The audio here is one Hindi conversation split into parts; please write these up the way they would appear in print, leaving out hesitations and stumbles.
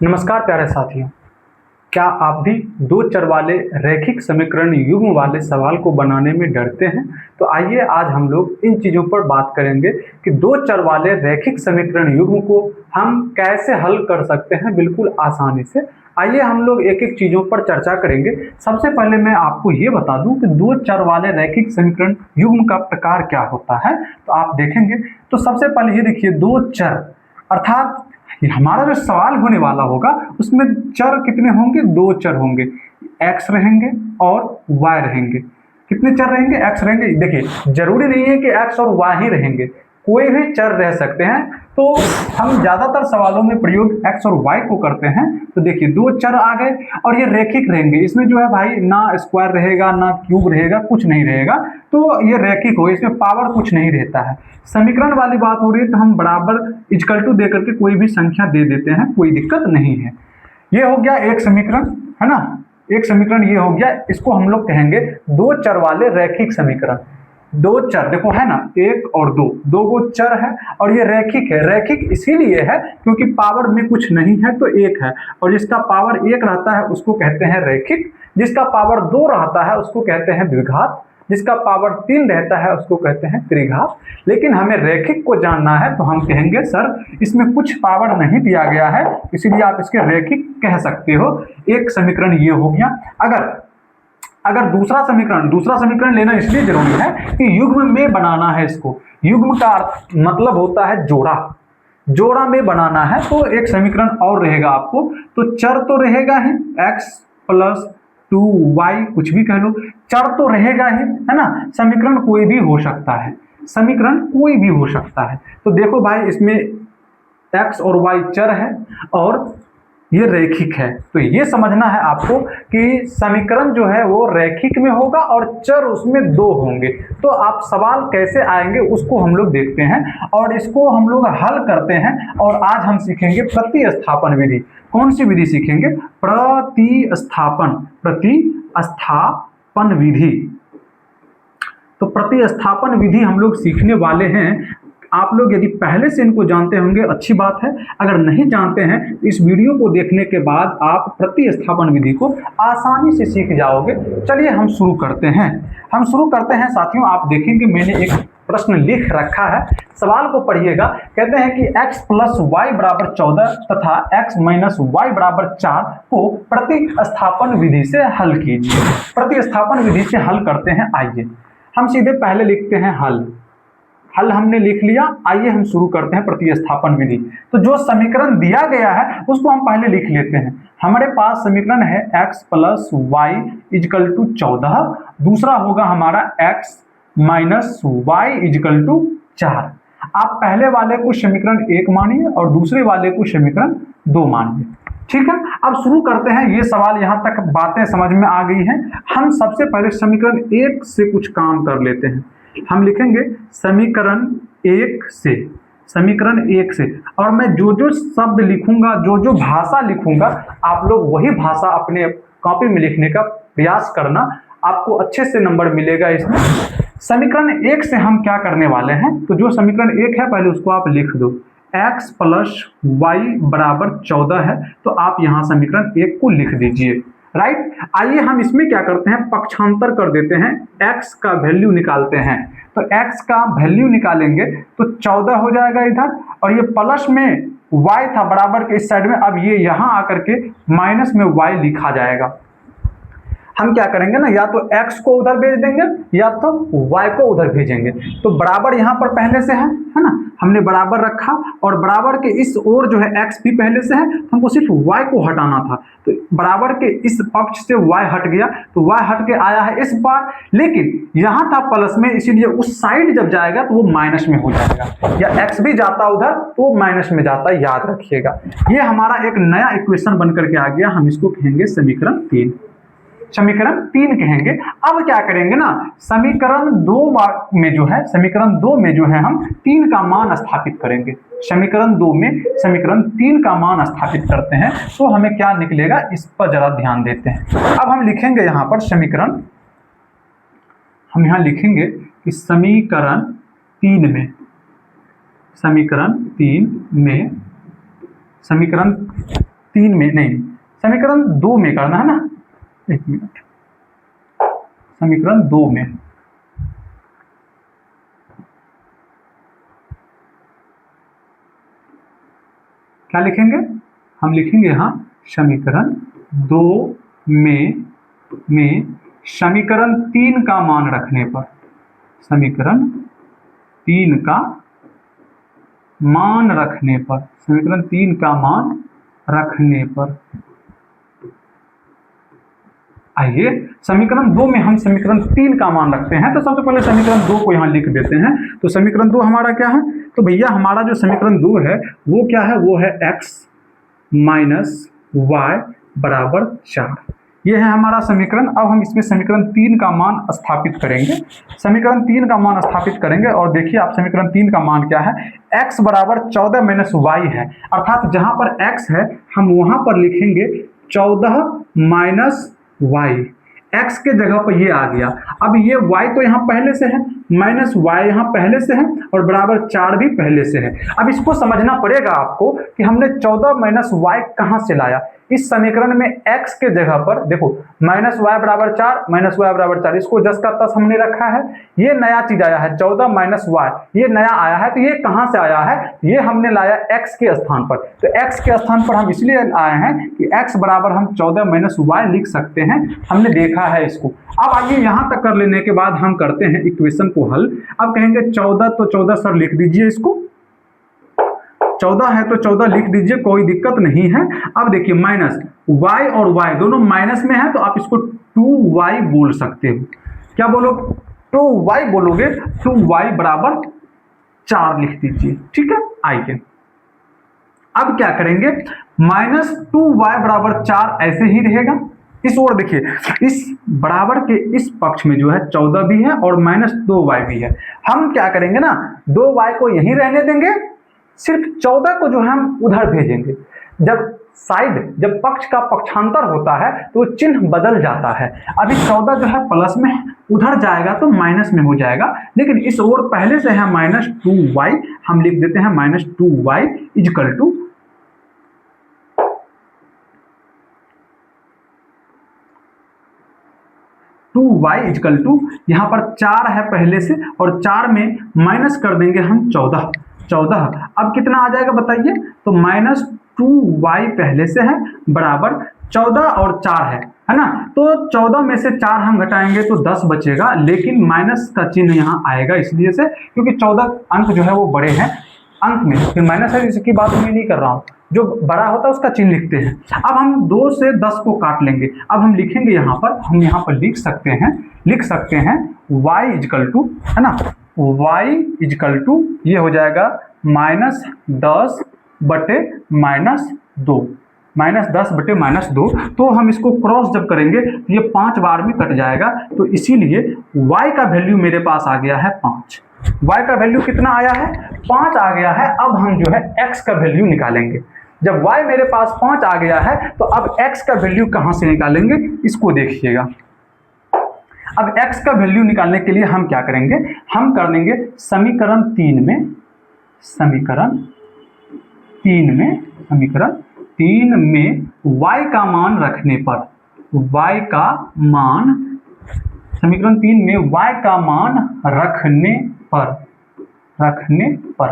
नमस्कार प्यारे साथियों, क्या आप भी दो चर वाले रैखिक समीकरण युग्म वाले सवाल को बनाने में डरते हैं? तो आइए आज हम लोग इन चीज़ों पर बात करेंगे कि दो चर वाले रैखिक समीकरण युग्म को हम कैसे हल कर सकते हैं बिल्कुल आसानी से। आइए हम लोग एक-एक चीज़ों पर चर्चा करेंगे। सबसे पहले मैं आपको ये बता दूं कि दो चर वाले रैखिक समीकरण युग्म का प्रकार क्या होता है। तो आप देखेंगे तो सबसे पहले ये देखिए, दो चर अर्थात हमारा जो सवाल होने वाला होगा उसमें चर कितने होंगे? दो चर होंगे, x रहेंगे और y रहेंगे। कितने चर रहेंगे? x रहेंगे। देखिए, जरूरी नहीं है कि x और y ही रहेंगे, कोई भी चर रह सकते हैं। तो हम ज्यादातर सवालों में प्रयोग x और y को करते हैं। तो देखिए, दो चर आ गए और ये रैखिक रहेंगे। इसमें जो है भाई ना स्क्वायर रहेगा ना क्यूब रहेगा, कुछ नहीं रहेगा। तो ये रैखिक हो, इसमें पावर कुछ नहीं रहता है। समीकरण वाली बात हो रही है तो हम बराबर इक्वल टू दे करके कोई भी संख्या दे देते हैं, कोई दिक्कत नहीं है। ये हो गया एक समीकरण, है ना। एक समीकरण ये हो गया, इसको हम लोग कहेंगे दो चर वाले रैखिक समीकरण। दो चर देखो है ना, एक और दो, दो गो चर है और ये रैखिक है। रैखिक इसीलिए है क्योंकि पावर में कुछ नहीं है तो एक है, और जिसका पावर एक रहता है उसको कहते हैं रैखिक, जिसका पावर दो रहता है उसको कहते हैं द्विघात, जिसका पावर तीन रहता है उसको कहते हैं त्रिघात। लेकिन हमें रैखिक को जानना है तो हम कहेंगे सर इसमें कुछ पावर नहीं दिया गया है, इसीलिए आप इसके रैखिक कह सकते हो। एक समीकरण ये हो गया। अगर दूसरा समीकरण लेना इसलिए जरूरी है कि युग्म में बनाना है इसको। युग्म का अर्थ मतलब होता है जोड़ा, जोड़ा में बनाना है। तो एक समीकरण और रहेगा आपको, तो चर तो रहेगा ही, x प्लस 2y कुछ भी कह लो, चर तो रहेगा ही, है ना। समीकरण कोई भी हो सकता है, समीकरण कोई भी हो सकता है। तो देखो भाई, इसमें x और y चर है और ये रैखिक है। तो ये समझना है आपको कि समीकरण जो है वो रैखिक में होगा और चर उसमें दो होंगे। तो आप सवाल कैसे आएंगे उसको हम लोग देखते हैं और इसको हम लोग हल करते हैं। और आज हम सीखेंगे प्रतिस्थापन विधि। कौन सी विधि सीखेंगे? प्रतिस्थापन विधि। तो प्रतिस्थापन विधि हम लोग सीखने वाले हैं। आप लोग यदि पहले से इनको जानते होंगे अच्छी बात है, अगर नहीं जानते हैं तो इस वीडियो को देखने के बाद आप प्रतिस्थापन विधि को आसानी से सीख जाओगे। चलिए हम शुरू करते हैं साथियों। आप देखेंगे मैंने एक प्रश्न लिख रखा है, सवाल को पढ़िएगा। कहते हैं कि x प्लस वाई बराबर 14 तथा x माइनस वाई बराबर 4 को प्रतिस्थापन विधि से हल कीजिए। प्रतिस्थापन विधि से हल करते हैं। आइए हम सीधे पहले लिखते हैं हल हमने लिख लिया। आइए हम शुरू करते हैं प्रतिस्थापन विधि। तो जो समीकरण दिया गया है उसको हम पहले लिख लेते हैं। हमारे पास समीकरण है x plus y equal to 14, दूसरा होगा हमारा x minus y equal to 4। आप पहले वाले को समीकरण 1 मानिए और दूसरे वाले को समीकरण 2 मानिए। ठीक है, अब शुरू करते हैं। ये सवाल यहाँ तक बातें समझ में आ गई हैं। हम सबसे पहले समीकरण 1 से कुछ काम कर लेते हैं। हम लिखेंगे समीकरण 1 से, और मैं जो जो शब्द लिखूंगा, जो जो भाषा लिखूंगा, आप लोग वही भाषा अपने कॉपी में लिखने का प्रयास करना, आपको अच्छे से नंबर मिलेगा इसमें। समीकरण 1 से हम क्या करने वाले हैं? तो जो समीकरण 1 है पहले उसको आप लिख दो। x प्लस वाई बराबर 14 है, तो आप यहाँ समीकरण 1 को लिख दीजिए। राइट। आइए हम इसमें क्या करते हैं, पक्षांतर कर देते हैं, x का वैल्यू निकालते हैं। तो x का वैल्यू निकालेंगे तो 14 हो जाएगा इधर, और ये प्लस में y था बराबर के इस साइड में, अब ये यहाँ आकर के माइनस में y लिखा जाएगा। हम क्या करेंगे ना, या तो x को उधर भेज देंगे या तो y को उधर भेजेंगे। तो बराबर यहाँ पर पहले से है ना, हमने बराबर रखा, और बराबर के इस ओर जो है x भी पहले से है, हमको सिर्फ y को हटाना था। तो बराबर के इस पक्ष से y हट गया, तो y हट के आया है इस बार, लेकिन यहाँ था प्लस में, इसीलिए उस साइड जब जाएगा तो वो माइनस में हो जाएगा, या x भी जाता उधर तो माइनस में जाता, याद रखिएगा। ये हमारा एक नया इक्वेशन बनकर के आ गया। हम इसको कहेंगे समीकरण 3 कहेंगे। अब क्या करेंगे ना, समीकरण 2 में जो है हम 3 का मान स्थापित करेंगे। समीकरण 2 में समीकरण 3 का मान स्थापित करते हैं तो हमें क्या निकलेगा, इस पर जरा ध्यान देते हैं। अब हम लिखेंगे यहाँ पर समीकरण, हम यहाँ लिखेंगे कि समीकरण 3 में 3 में नहीं, समीकरण 2 में करना है ना। एक मिनट, समीकरण 2 में क्या लिखेंगे? हम लिखेंगे यहाँ समीकरण 2 में समीकरण 3 का मान रखने पर, समीकरण 3 का मान रखने पर, समीकरण 3 का मान रखने पर। आइए समीकरण 2 में हम समीकरण 3 का मान रखते हैं, तो सबसे पहले समीकरण 2 को यहाँ लिख देते हैं। तो समीकरण 2 हमारा क्या है? तो भैया हमारा जो समीकरण 2 है वो क्या है? वो है x माइनस वाई बराबर 4। ये है हमारा समीकरण। अब हम इसमें समीकरण 3 का मान स्थापित करेंगे। समीकरण 3 का मान स्थापित करेंगे और देखिए आप समीकरण 3 का मान क्या है? x बराबर 14 माइनस वाई है, अर्थात जहां पर x है हम वहां पर लिखेंगे 14 माइनस वाई। x के जगह पर ये आ गया। अब ये y तो यहाँ पहले से है, माइनस y यहाँ पहले से है और बराबर 4 भी पहले से है। अब इसको समझना पड़ेगा आपको कि हमने 14 माइनस y कहाँ से लाया। इस समीकरण में x के जगह पर देखो माइनस वाई बराबर 4, माइनस वाई बराबर 4, इसको जस का तस हमने रखा है। ये नया चीज आया है 14 माइनस वाई, ये नया आया है। तो ये कहाँ से आया है? ये हमने लाया x के स्थान पर। तो x के स्थान पर हम इसलिए आए हैं कि x बराबर हम 14 माइनस वाई लिख सकते हैं, हमने देखा है इसको। अब आइए यहाँ तक कर लेने के बाद हम करते हैं इक्वेशन को हल। अब कहेंगे 14, तो 14 सर लिख दीजिए, इसको 14 है तो 14 लिख दीजिए, कोई दिक्कत नहीं है। अब देखिए माइनस y और y दोनों माइनस में है, तो आप इसको 2y बोल सकते हो। क्या बोलो? 2y बोलोगे, 2y बराबर 4 लिख दीजिए, ठीक है। आइए अब क्या करेंगे? माइनस 2y बराबर 4 ऐसे ही रहेगा। इस ओर देखिए, इस बराबर के इस पक्ष में जो है 14 भी है और माइनस 2y भी है। हम क्या करेंगे ना, 2y को यहीं रहने देंगे, सिर्फ 14 को जो है हम उधर भेजेंगे। जब पक्ष का पक्षांतर होता है तो चिन्ह बदल जाता है। अभी 14 जो है प्लस में है, उधर जाएगा तो माइनस में हो जाएगा, लेकिन इस ओर पहले से है माइनस 2y, हम लिख देते हैं minus 2y equal to 2y equal to, यहाँ पर 4 है पहले से और 4 में माइनस कर देंगे हम 14। अब कितना आ जाएगा बताइए? तो माइनस 2y पहले से है बराबर 14 और 4 है ना। तो 14 में से 4 हम घटाएंगे तो 10 बचेगा, लेकिन माइनस का चिन्ह यहाँ आएगा इसलिए से क्योंकि 14 अंक जो है वो बड़े हैं अंक में, फिर माइनस है, इसकी बात मैं नहीं कर रहा हूँ। जो बड़ा होता है उसका चिन्ह लिखते हैं। अब हम 2 से 10 को काट लेंगे। अब हम लिखेंगे यहाँ पर, हम यहाँ पर लिख सकते हैं y इजकल टू, है ना, y इजकल टू ये हो जाएगा माइनस 10 बटे माइनस 2, माइनस 10 बटे माइनस 2। तो हम इसको क्रॉस जब करेंगे तो ये 5 बार में कट जाएगा, तो इसीलिए y का वैल्यू मेरे पास आ गया है 5। y का वैल्यू कितना आया है? 5 आ गया है। अब हम जो है x का वैल्यू निकालेंगे। जब y मेरे पास 5 आ गया है तो अब x का वैल्यू कहाँ से निकालेंगे, इसको देखिएगा। अब x का वैल्यू निकालने के लिए हम क्या करेंगे? हम कर देंगे समीकरण 3 में y का मान रखने पर, समीकरण 3 में y का मान रखने पर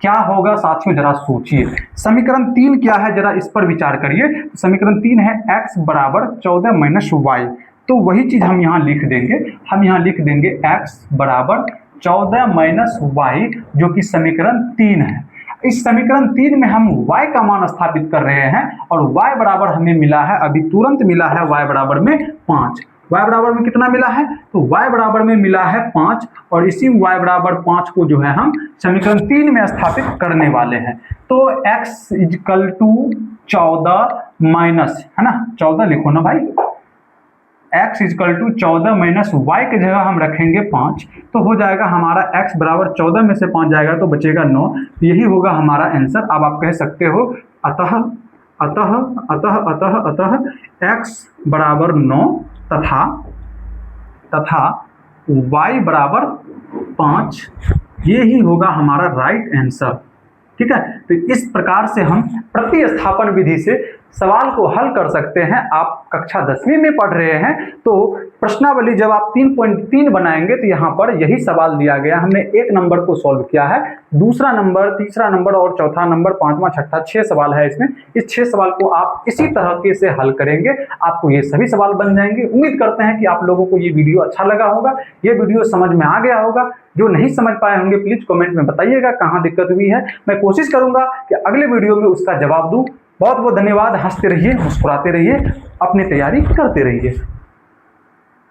क्या होगा साथियों, जरा सोचिए। समीकरण 3 क्या है, जरा इस पर विचार करिए। समीकरण 3 है x बराबर 14 माइनस वाई, तो वही चीज हम यहाँ लिख देंगे। हम यहाँ लिख देंगे x बराबर 14 माइनस वाई, जो कि समीकरण 3 है। इस समीकरण 3 में हम y का मान स्थापित कर रहे हैं और y बराबर हमें मिला है, अभी तुरंत मिला है y बराबर में 5। y बराबर में कितना मिला है? तो y बराबर में मिला है 5 और इसी y बराबर 5 को जो है हम समीकरण 3 में स्थापित करने वाले हैं। तो x इजकल टू 14 माइनस, है ना, 14 लिखो ना भाई, x equal to 14 minus y के जगह हम रखेंगे 5, तो हो जाएगा हमारा x बराबर 14 में से 5 जाएगा तो बचेगा 9। यही होगा हमारा आंसर। अब आप कह सकते हो अतः x बराबर 9 तथा y बराबर 5, ये ही होगा हमारा राइट आंसर। ठीक है, तो इस प्रकार से हम प्रतिस्थापन विधि से सवाल को हल कर सकते हैं। आप कक्षा 10वीं में पढ़ रहे हैं तो प्रश्नावली जब आप 3.3 बनाएंगे तो यहाँ पर यही सवाल दिया गया, हमने 1 नंबर को सॉल्व किया है, दूसरा नंबर, तीसरा नंबर और चौथा नंबर, पांचवा, छठा, 6 सवाल है इसमें। इस 6 सवाल को आप इसी तरह से हल करेंगे, आपको ये सभी सवाल बन जाएंगे। उम्मीद करते हैं कि आप लोगों को ये वीडियो अच्छा लगा होगा, ये वीडियो समझ में आ गया होगा। जो नहीं समझ पाए होंगे प्लीज कमेंट में बताइएगा कहाँ दिक्कत हुई है, मैं कोशिश करूंगा कि अगले वीडियो में उसका जवाब दूं। बहुत बहुत धन्यवाद। हंसते रहिए, मुस्कुराते रहिए, अपनी तैयारी करते रहिए।